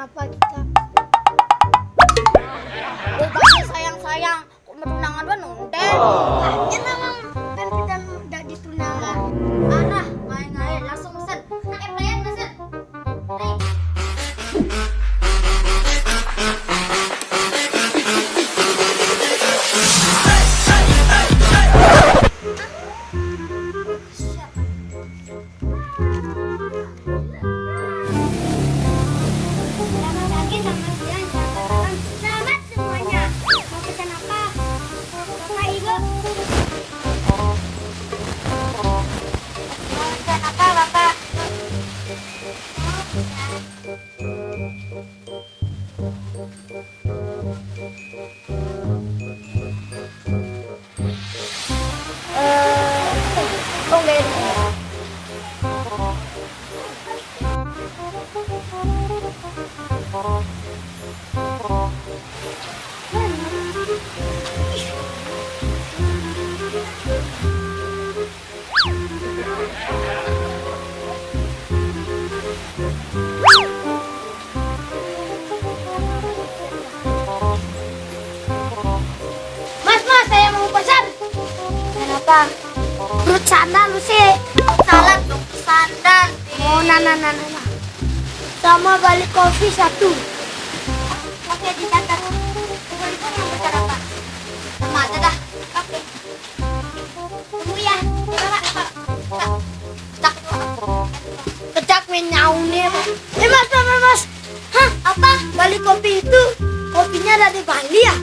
apa kita? Oh, pasti sayang-sayang. Kok tunangan dua nonton? Ya memang kan kita udah ditunangan. Arah, main-main langsung pesen. Pelayan pesen. Nih. Mas, saya mau pesan. Kenapa? Perut sandal lu sih. Salad dong, sandal. Oh, nah. Sama balik kopi satu. Oke, dicatat. Balik yang besar apa? Sama aja dah. Oke. Tunggu ya. Pak. Kecak menyaunnya. Mas. Hah? Apa? Balik kopi itu kopinya dari Bali ya?